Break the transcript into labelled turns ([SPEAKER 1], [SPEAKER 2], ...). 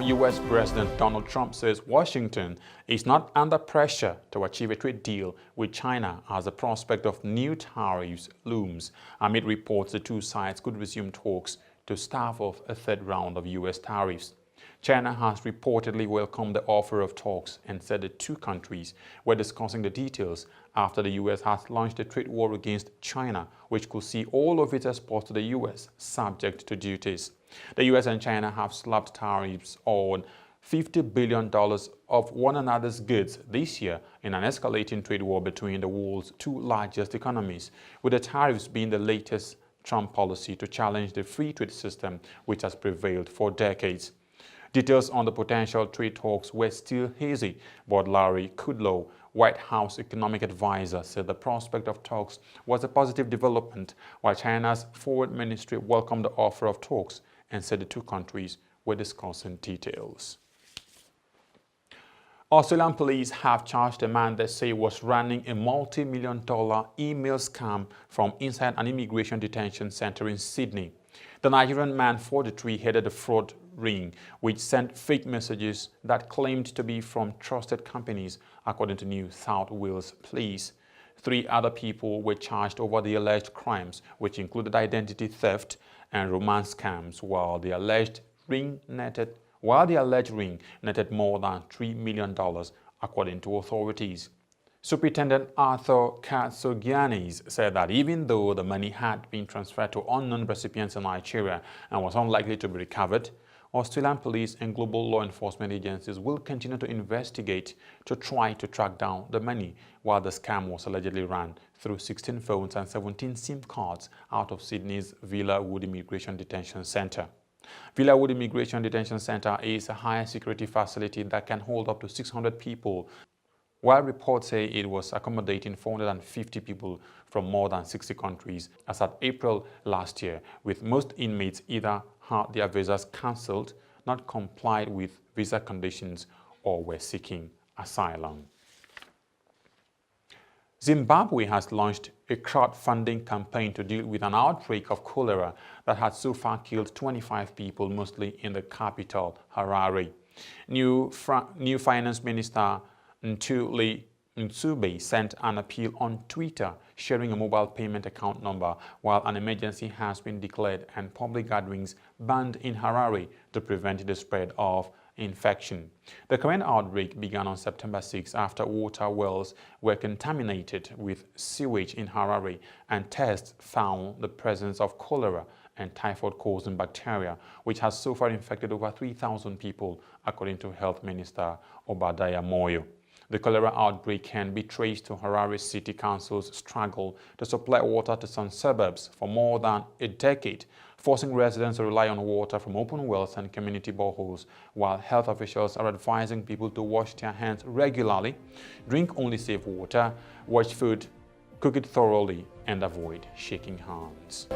[SPEAKER 1] U.S. President Donald Trump says Washington is not under pressure to achieve a trade deal with China as the prospect of new tariffs looms. Amid reports the two sides could resume talks to stave off a third round of U.S. tariffs. China has reportedly welcomed the offer of talks and said the two countries were discussing the details after the U.S. has launched a trade war against China, which could see all of its exports to the U.S. subject to duties. The U.S. and China have slapped tariffs on $50 billion of one another's goods this year in an escalating trade war between the world's two largest economies, with the tariffs being the latest Trump policy to challenge the free trade system which has prevailed for decades. Details on the potential trade talks were still hazy, but Larry Kudlow, White House economic advisor, said the prospect of talks was a positive development, while China's foreign ministry welcomed the offer of talks and said the two countries were discussing details. Australian police have charged a man they say was running a multi-million-dollar email scam from inside an immigration detention center in Sydney. The Nigerian man, 43, headed the fraud ring, which sent fake messages that claimed to be from trusted companies, according to New South Wales Police. 3 other people were charged over the alleged crimes, which included identity theft and romance scams, while the alleged ring netted more than $3 million, according to authorities. Superintendent Arthur Katsogiannis said that even though the money had been transferred to unknown recipients in Nigeria and was unlikely to be recovered, Australian police and global law enforcement agencies will continue to investigate to try to track down the money, while the scam was allegedly run through 16 phones and 17 SIM cards out of Sydney's Villawood Immigration Detention Centre. Villawood Immigration Detention Centre is a high security facility that can hold up to 600 people, while reports say it was accommodating 450 people from more than 60 countries as at April last year, with most inmates either had their visas cancelled, not complied with visa conditions, or were seeking asylum. Zimbabwe has launched a crowdfunding campaign to deal with an outbreak of cholera that had so far killed 25 people, mostly in the capital, Harare. New Finance Minister Ntuli Ntube sent an appeal on Twitter, sharing a mobile payment account number, while an emergency has been declared and public gatherings banned in Harare to prevent the spread of infection. The current outbreak began on September 6 after water wells were contaminated with sewage in Harare, and tests found the presence of cholera and typhoid-causing bacteria, which has so far infected over 3,000 people, according to Health Minister Obadiah Moyo. The cholera outbreak can be traced to Harare City Council's struggle to supply water to some suburbs for more than a decade, forcing residents to rely on water from open wells and community boreholes, while health officials are advising people to wash their hands regularly, drink only safe water, wash food, cook it thoroughly, and avoid shaking hands.